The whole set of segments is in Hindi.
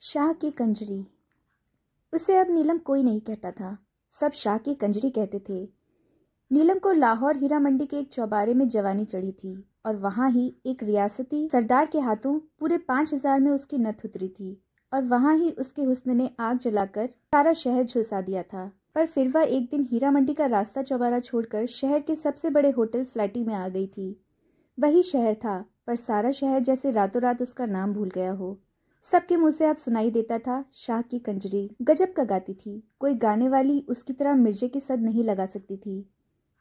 शाह की कंजरी। उसे अब नीलम कोई नहीं कहता था, सब शाह की कंजरी कहते थे। नीलम को लाहौर हीरा मंडी के एक चौबारे में जवानी चढ़ी थी और वहां ही एक रियासती सरदार के हाथों पूरे 5,000 में उसकी नथ उतरी थी और वहां ही उसके हुस्न ने आग जलाकर सारा शहर झुलसा दिया था। पर फिर वह एक दिन हीरा मंडी का रास्ता चौबारा छोड़कर शहर के सबसे बड़े होटल फ्लैटी में आ गई थी। वही शहर था, पर सारा शहर जैसे रातों रात उसका नाम भूल गया हो। सबके मुंह से अब सुनाई देता था, शाह की कंजरी। गजब का गाती थी, कोई गाने वाली उसकी तरह मिर्जे की सद नहीं लगा सकती थी।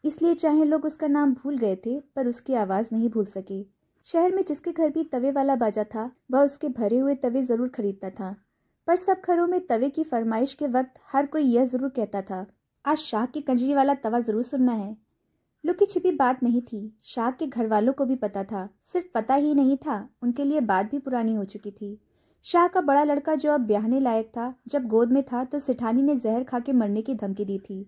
इसलिए चाहे लोग उसका नाम भूल गए थे, पर उसकी आवाज नहीं भूल सके। शहर में जिसके घर भी तवे वाला बाजा था, वह उसके भरे हुए तवे जरूर खरीदता था। पर सब घरों में तवे की फरमाइश के वक्त हर कोई यह जरूर कहता था, आज शाह की कंजरी वाला तवा जरूर सुनना है। लुकी छिपी बात नहीं थी, शाह के घर वालों को भी पता था। सिर्फ पता ही नहीं था, उनके लिए बात भी पुरानी हो चुकी थी। शाह का बड़ा लड़का जो अब ब्याहने लायक था, जब गोद में था तो सिठानी ने जहर खा के मरने की धमकी दी थी।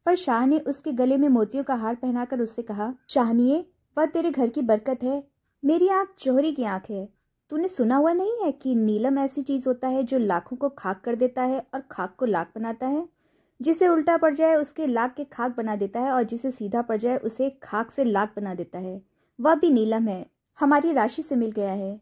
पर शाह ने उसके गले में मोतियों का हार पहनाकर उससे कहा, शाहनिए, वह तेरे घर की बरकत है। मेरी आंख जोहरी की आंख है। तूने सुना हुआ नहीं है कि नीलम ऐसी चीज होता है जो लाखों को खाक कर देता है और खाक को लाख बनाता है। जिसे उल्टा पड़ जाए उसके लाख के खाक बना देता है और जिसे सीधा पड़ जाए उसे खाक से लाख बना देता है। वह भी नीलम है, हमारी राशि से मिल गया है।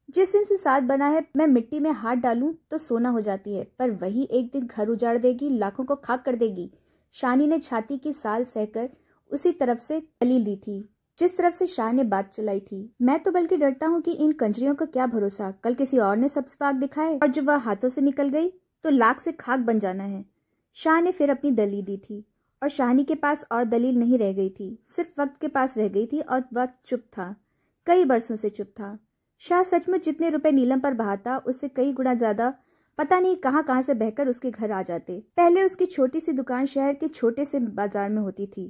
जिस दिन से साथ बना है, मैं मिट्टी में हाथ डालूं तो सोना हो जाती है, पर वही एक दिन घर उजाड़ देगी, लाखों को खाक कर देगी। शानी ने छाती की साल सहकर उसी तरफ से दलील दी थी जिस तरफ से शाह ने बात चलाई थी। मैं तो बल्कि डरता हूँ कि इन कंजरियों का क्या भरोसा, कल किसी और ने सब पाक दिखाए और जब वह हाथों से निकल गई तो लाख से खाक बन जाना है। शाह ने फिर अपनी दलील दी थी और शाहनी के पास और दलील नहीं रह गई थी, सिर्फ वक्त के पास रह गई थी और वक्त चुप था, कई बरसों से चुप था। शाह सचमुच जितने रुपए नीलम पर बहाता उससे कई गुना ज्यादा पता नहीं कहाँ कहाँ से बहकर उसके घर आ जाते। पहले उसकी छोटी सी दुकान शहर के छोटे से बाजार में होती थी,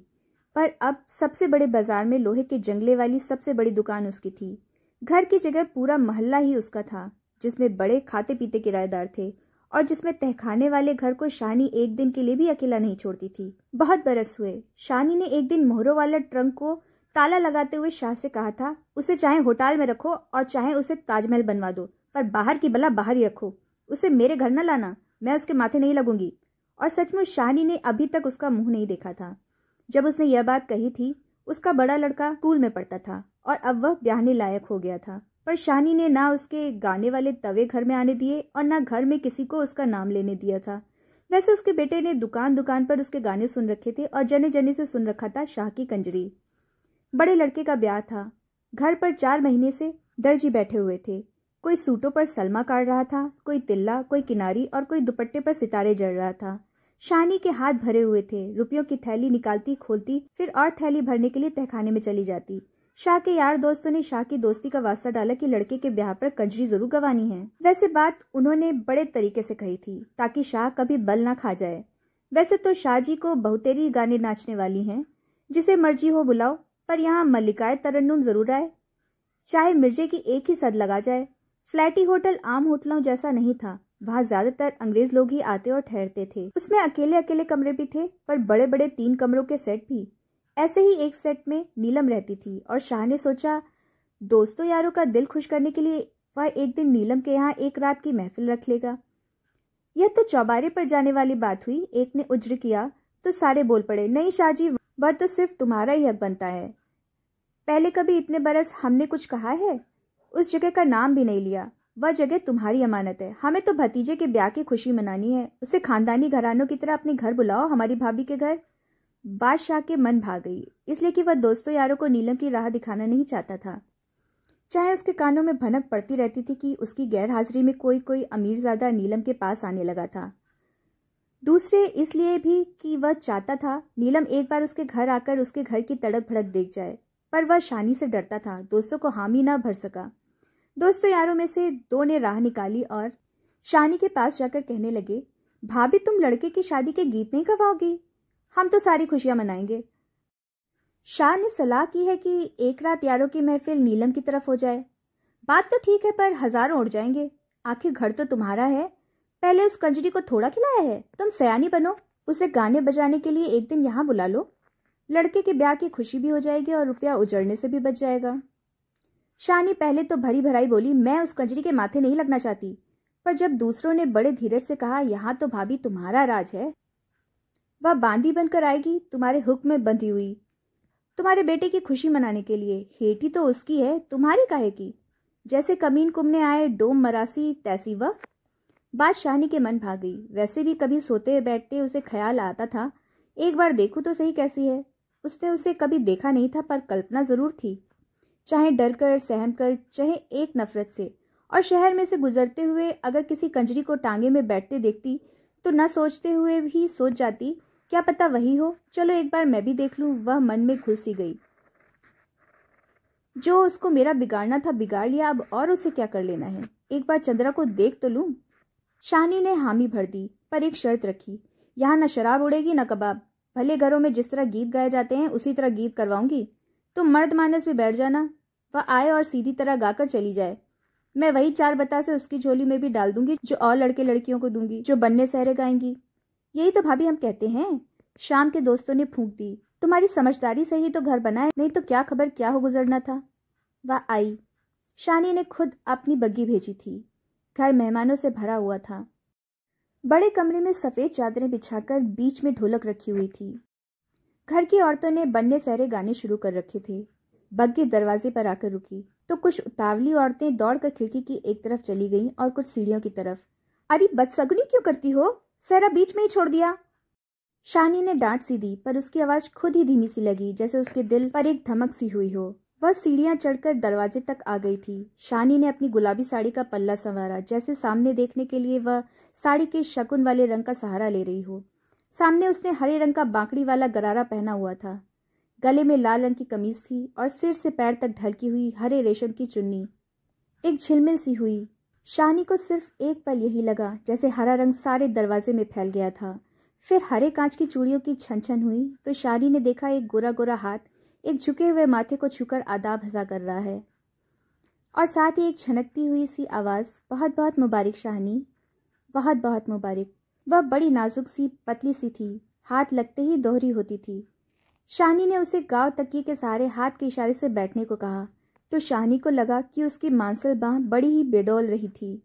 पर अब सबसे बड़े बाजार में लोहे के जंगले वाली सबसे बड़ी दुकान उसकी थी। घर की जगह पूरा मोहल्ला ही उसका था, जिसमें बड़े खाते पीते किराएदार थे और जिसमें तहखाने वाले घर को शानी एक दिन के लिए भी अकेला नहीं छोड़ती थी। बहुत बरस हुए। शानी ने एक दिन मोहरों वाला ट्रंक को ताला लगाते हुए शाह से कहा था, उसे चाहे होटल में रखो और चाहे उसे ताजमहल बनवा दो, पर बाहर की बला बाहर ही रखो। उसे मेरे घर न लाना, मैं उसके माथे नहीं लगूंगी। और सचमुच शानी ने अभी तक उसका मुंह नहीं देखा था। जब उसने यह बात कही थी, उसका बड़ा लड़का स्कूल में पढ़ता था और अब वह ब्याहने लायक हो गया था। पर शानी ने ना उसके गाने वाले तवे घर में आने दिए और ना घर में किसी को उसका नाम लेने दिया था। वैसे उसके बेटे ने दुकान दुकान पर उसके गाने सुन रखे थे और जने जने से सुन रखा था शाह की कंजरी। बड़े लड़के का ब्याह था। घर पर 4 महीने से दर्जी बैठे हुए थे। कोई सूटों पर सलमा काट रहा था, कोई तिल्ला, कोई किनारी और कोई दुपट्टे पर सितारे जड़ रहा था। शानी के हाथ भरे हुए थे। रुपयों की थैली निकालती खोलती, फिर और थैली भरने के लिए तहखाने में चली जाती। शाह के यार दोस्तों ने शाह की दोस्ती का वास्ता डाला कि लड़के के ब्याह पर कंजरी जरूर गंवानी है। वैसे बात उन्होंने बड़े तरीके से कही थी ताकि शाह कभी बल ना खा जाए। वैसे तो शाह जी को बहुतेरी गाने नाचने वाली हैं, जिसे मर्जी हो बुलाओ, पर यहाँ मल्लिकाए तरन्नुम जरूर आए, चाहे मिर्जे की एक ही सद लगा जाए। फ्लैटी होटल आम होटलों जैसा नहीं था, वहाँ ज्यादातर अंग्रेज लोग ही आते और ठहरते थे। उसमें अकेले अकेले कमरे भी थे, पर बड़े बड़े 3 कमरों के सेट भी। ऐसे ही एक सेट में नीलम रहती थी और शाह ने सोचा, दोस्तों यारों का दिल खुश करने के लिए वह एक दिन नीलम के यहाँ एक रात की महफिल रख लेगा। यह तो चौबारे पर जाने वाली बात हुई। एक ने उज्र किया तो सारे बोल पड़े, नहीं शाह जी, वह तो सिर्फ तुम्हारा ही हक बनता है। पहले कभी इतने बरस हमने कुछ कहा है? उस जगह का नाम भी नहीं लिया। वह जगह तुम्हारी अमानत है। हमें तो भतीजे के ब्याह की खुशी मनानी है। उसे खानदानी घरानों की तरह अपने घर बुलाओ, हमारी भाभी के घर। बादशाह के मन भाग गई, इसलिए कि वह दोस्तों यारों को नीलम की राह दिखाना नहीं चाहता था। चाहे उसके कानों में भनक पड़ती रहती थी कि उसकी गैर हाजिरी में कोई कोई अमीरजादा नीलम के पास आने लगा था। दूसरे इसलिए भी कि वह चाहता था नीलम एक बार उसके घर आकर उसके घर की तड़क भड़क देख जाए, पर वह शानी से डरता था, दोस्तों को हामी ना भर सका। दोस्तों यारों में से 2 ने राह निकाली और शानी के पास जाकर कहने लगे, भाभी तुम लड़के की शादी के गीत नहीं गवाओगी? हम तो सारी खुशियां मनाएंगे। शाह ने सलाह की है कि एक रात यारों की महफिल नीलम की तरफ हो जाए। बात तो ठीक है, पर हजारों उड़ जाएंगे। आखिर घर तो तुम्हारा है, पहले उस कंजरी को थोड़ा खिलाया है। तुम सयानी बनो, उसे गाने बजाने के लिए एक दिन यहाँ बुला लो। लड़के के ब्याह की खुशी भी हो जाएगी और रुपया उजड़ने से भी बच जाएगा। शानी पहले तो भरी भराई बोली, मैं उस कंजरी के माथे नहीं लगना चाहती, पर जब दूसरों ने बड़े धीरज से कहा, यहाँ तो भाभी तुम्हारा राज है, वह बांदी बनकर आएगी तुम्हारे हुक्म में बंधी हुई, तुम्हारे बेटे की खुशी मनाने के लिए। हेटी तो उसकी है, तुम्हारी काहे की? जैसे कमीन कुमने आए डोम मरासी तैसी वह। बात शाहनी के मन भाग गई। वैसे भी कभी सोते बैठते उसे ख्याल आता था, एक बार देखूं तो सही कैसी है। उसने उसे कभी देखा नहीं था, पर कल्पना जरूर थी, चाहे डर कर, सहम कर, चाहे एक नफरत से। और शहर में से गुजरते हुए अगर किसी कंजरी को टांगे में बैठते देखती तो न सोचते हुए भी सोच जाती, क्या पता वही हो, चलो एक बार मैं भी देख लूं। वह मन में घुल सी गई। जो उसको मेरा बिगाड़ना था बिगाड़ लिया, अब और उसे क्या कर लेना है, एक बार चंद्रा को देख तो लूं। शानी ने हामी भर दी, पर एक शर्त रखी, यहाँ न शराब उड़ेगी न कबाब। भले घरों में जिस तरह गीत गाए जाते हैं उसी तरह गीत करवाऊंगी। तुम मर्द मानस में बैठ जाना, वह आए और सीधी तरह गाकर चली जाए। मैं वही 4 बता से उसकी झोली में भी डाल दूंगी जो और लड़के लड़कियों को दूंगी, जो बन्ने सहरे गाएंगी। यही तो भाभी हम कहते हैं। शाम के दोस्तों ने फूंक दी। तुम्हारी समझदारी से ही तो घर बना है, नहीं तो क्या खबर क्या हो गुजरना था। वह आई। शानी ने खुद अपनी बग्गी भेजी थी। घर मेहमानों से भरा हुआ था। बड़े कमरे में सफेद चादरें बिछाकर बीच में ढोलक रखी हुई थी। घर की औरतों ने बन्ने सहरे गाने शुरू कर रखे थे। बग्गी दरवाजे पर आकर रुकी तो कुछ उतावली औरतें दौड़कर खिड़की की एक तरफ चली गईं और कुछ सीढ़ियों की तरफ। अरे बदसगुनी क्यों करती हो, सहरा बीच में ही छोड़ दिया। शानी ने डांट सी दी, पर उसकी आवाज खुद ही धीमी सी लगी, जैसे उसके दिल पर एक धमक सी हुई हो। वह सीढ़ियां चढ़कर दरवाजे तक आ गई थी। शानी ने अपनी गुलाबी साड़ी का पल्ला संवारा, जैसे सामने देखने के लिए वह साड़ी के शगुन वाले रंग का सहारा ले रही हो। सामने उसने हरे रंग का बांकड़ी वाला गरारा पहना हुआ था। गले में लाल रंग की कमीज थी और सिर से पैर तक ढलकी हुई हरे रेशम की चुन्नी। एक झिलमिल सी हुई। शानी को सिर्फ एक पल यही लगा, जैसे हरा रंग सारे दरवाजे में फैल गया था। फिर हरे कांच की चूड़ियों की छन छन हुई तो शानी ने देखा एक गोरा गोरा हाथ एक झुके हुए माथे को छूकर आदाब हंसा कर रहा है, और साथ ही एक छनकती हुई सी आवाज, बहुत बहुत मुबारक शाहनी, बहुत बहुत मुबारक। वह बड़ी नाजुक सी पतली सी थी, हाथ लगते ही दोहरी होती थी। शाहनी ने उसे गांव तकिए के सहारे हाथ के इशारे से बैठने को कहा तो शाहनी को लगा कि उसकी मांसल बांह बड़ी ही बेडौल रही थी।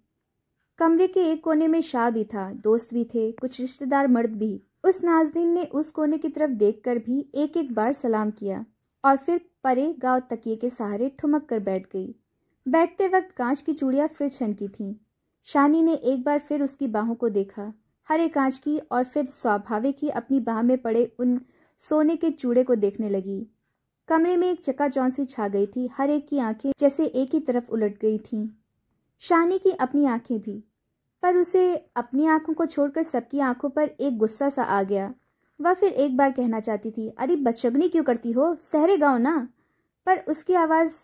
कमरे के एक कोने में शाह भी था, दोस्त भी थे, कुछ रिश्तेदार मर्द भी। उस नाज़नीन ने उस कोने की तरफ देखकर भी एक एक बार सलाम किया और फिर परे गांव तकिए के सहारे ठुमक कर बैठ गई। बैठते वक्त कांच की चूड़ियां फिर छनकी थीं। शानी ने एक बार फिर उसकी बाहों को देखा, हरे कांच की, और फिर स्वाभाविक ही अपनी बाह में पड़े उन सोने के चूड़े को देखने लगी। कमरे में एक चकाचौंध सी छा गई थी। हर एक की आंखें जैसे एक ही तरफ उलट गई थीं। शानी की अपनी आंखें भी, पर उसे अपनी आंखों को छोड़कर सबकी आंखों पर एक गुस्सा सा आ गया। वह फिर एक बार कहना चाहती थी, अरे बदशगनी क्यों करती हो, सहरे गाओ ना, पर उसकी आवाज़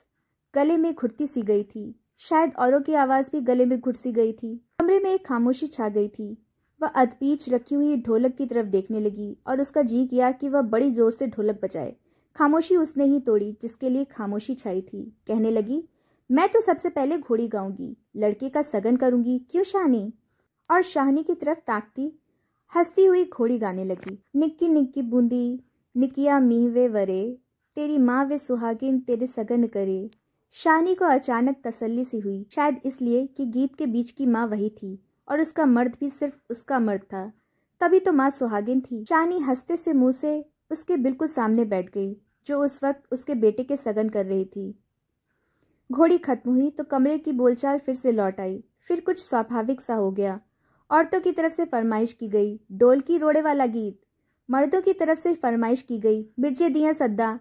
गले में घुटती सी गई थी। शायद औरों की आवाज़ भी गले में घुट सी गई थी। कमरे में एक खामोशी छा गई थी। वह अधपीछ रखी हुई ढोलक की तरफ देखने लगी और उसका जी किया कि वह बड़ी जोर से ढोलक बजाए। खामोशी उसने ही तोड़ी जिसके लिए खामोशी छाई थी। कहने लगी, मैं तो सबसे पहले घोड़ी गाऊंगी, लड़के का सगन करूंगी, क्यों शानी? और शाहनी की तरफ ताकती हंसती हुई घोड़ी गाने लगी, निक्की निक्की बूंदी निकिया मीह वे वरे, तेरी माँ वे सुहागिन तेरे सगन करे। शाहनी को अचानक तसल्ली सी हुई, शायद इसलिए कि गीत के बीच की माँ वही थी और उसका मर्द भी सिर्फ उसका मर्द था, तभी तो माँ सुहागिन थी। शाहनी हंसते से मुंह से उसके बिल्कुल सामने बैठ गई, जो उस वक्त उसके बेटे के सगन कर रही थी। घोड़ी खत्म हुई तो कमरे की बोलचाल फिर से लौट आई। फिर कुछ स्वाभाविक सा हो गया। औरतों की तरफ से फरमाइश की गई, डोल की रोड़े वाला गीत। मर्दों की तरफ से फरमाइश की गई, बिरजे दिया सद्दा।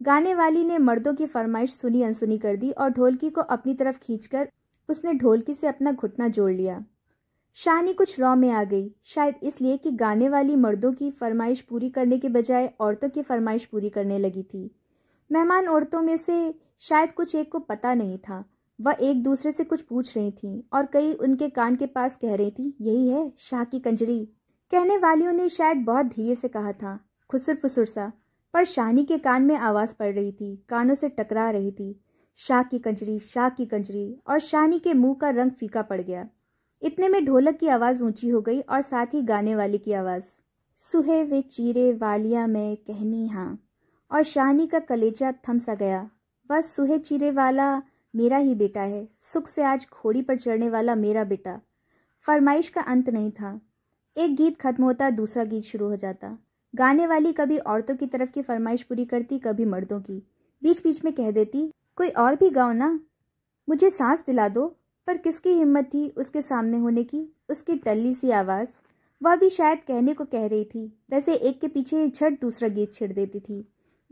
गाने वाली ने मर्दों की फरमाइश सुनी अनसुनी कर दी और ढोलकी को अपनी तरफ खींचकर उसने ढोलकी से अपना घुटना जोड़ लिया। शानी कुछ रौ में आ गई, शायद इसलिए कि गाने वाली मर्दों की फरमाइश पूरी करने के बजाय औरतों की फरमाइश पूरी करने लगी थी। मेहमान औरतों में से शायद कुछ एक को पता नहीं था। वह एक दूसरे से कुछ पूछ रही थीं और कई उनके कान के पास कह रही थी, यही है शाह की कंजरी। कहने वालियों ने शायद बहुत धीरे से कहा था, खुसुर फुसुर सा, पर शानी के कान में आवाज़ पड़ रही थी, कानों से टकरा रही थी, शाह की कंजरी, शाह की कंजरी। और शानी के मुंह का रंग फीका पड़ गया। इतने में ढोलक की आवाज़ ऊंची हो गई और साथ ही गाने वाले की आवाज़, सुहे वे चीरे वालिया में कहनी हाँ। और शानी का कलेजा थम सा गया। वह सुहे चीरे वाला मेरा ही बेटा है, सुख से आज घोड़ी पर चढ़ने वाला मेरा बेटा, फरमाइश का अंत नहीं था। एक गीत खत्म होता, दूसरा गीत शुरू हो जाता। गाने वाली कभी औरतों की तरफ की फरमाइश पूरी करती, कभी मर्दों की। बीच बीच में कह देती, कोई और भी गाओ ना, मुझे सांस दिला दो। पर किसकी हिम्मत थी उसके सामने होने की। उसकी टल्ली सी आवाज़, वह भी शायद कहने को कह रही थी, वैसे एक के पीछे झट दूसरा गीत छिड़ देती थी।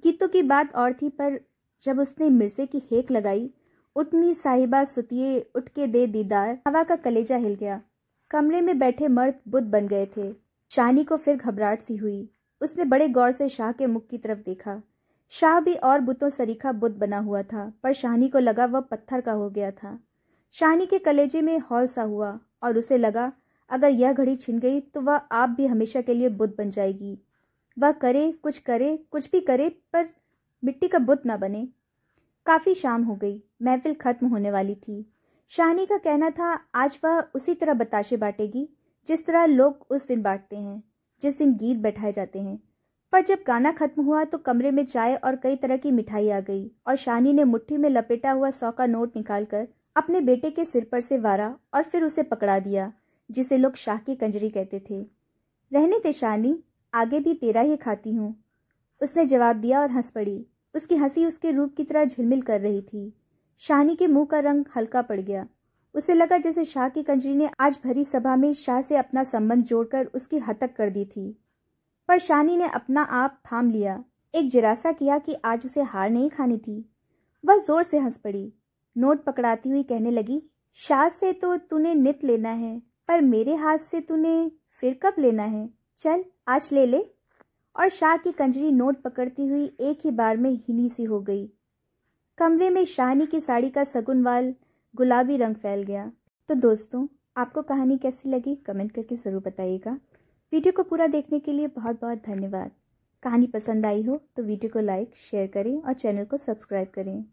गीतों की बात और थी, पर जब उसने मिर्जे की हेक लगाई, उठनी साहिबा सुतिए उठ के दे दीदार, हवा का कलेजा हिल गया। कमरे में बैठे मर्द बुत बन गए थे। शानी को फिर घबराहट सी हुई। उसने बड़े गौर से शाह के मुख की तरफ देखा। शाह भी और बुतों सरीखा बुत बना हुआ था, पर शाहनी को लगा वह पत्थर का हो गया था। शाहनी के कलेजे में हौल सा हुआ और उसे लगा, अगर यह घड़ी छिन गई तो वह आप भी हमेशा के लिए बुत बन जाएगी। वह करे, कुछ भी करे, पर मिट्टी का बुत ना बने। काफ़ी शाम हो गई, महफिल खत्म होने वाली थी। शाहनी का कहना था, आज वह उसी तरह बताशे बांटेगी जिस तरह लोग उस दिन बांटते हैं, जिस दिन गीत बैठाए जाते हैं। पर जब गाना खत्म हुआ तो कमरे में चाय और कई तरह की मिठाई आ गई और शाहनी ने मुट्ठी में लपेटा हुआ 100 का नोट निकालकर अपने बेटे के सिर पर से वारा और फिर उसे पकड़ा दिया, जिसे लोग शाह की कंजरी कहते थे। रहने दे शाहनी, आगे भी तेरा ही खाती हूँ, उसने जवाब दिया और हंस पड़ी। उसकी हंसी उसके रूप की तरह झिलमिल कर रही थी। शाहनी के मुंह का रंग हल्का पड़ गया। उसे लगा जैसे शाह की कंजरी ने आज भरी सभा में शाह से अपना संबंध जोड़कर उसकी हतक कर दी थी। पर शाहनी ने अपना आप थाम लिया, एक जिरासा किया कि आज उसे हार नहीं खानी थी। वह जोर से हंस पड़ी। नोट पकड़ाती हुई कहने लगी, शाह से तो तूने नित लेना है, पर मेरे हाथ से तूने फिर कब लेना है? चल आज ले ले। और शाह की कंजरी नोट पकड़ती हुई एक ही बार में हिली सी हो गई। कमरे में शाहनी की साड़ी का सगुनवाल गुलाबी रंग फैल गया। तो दोस्तों, आपको कहानी कैसी लगी कमेंट करके ज़रूर बताइएगा। वीडियो को पूरा देखने के लिए बहुत बहुत धन्यवाद। कहानी पसंद आई हो तो वीडियो को लाइक शेयर करें और चैनल को सब्सक्राइब करें।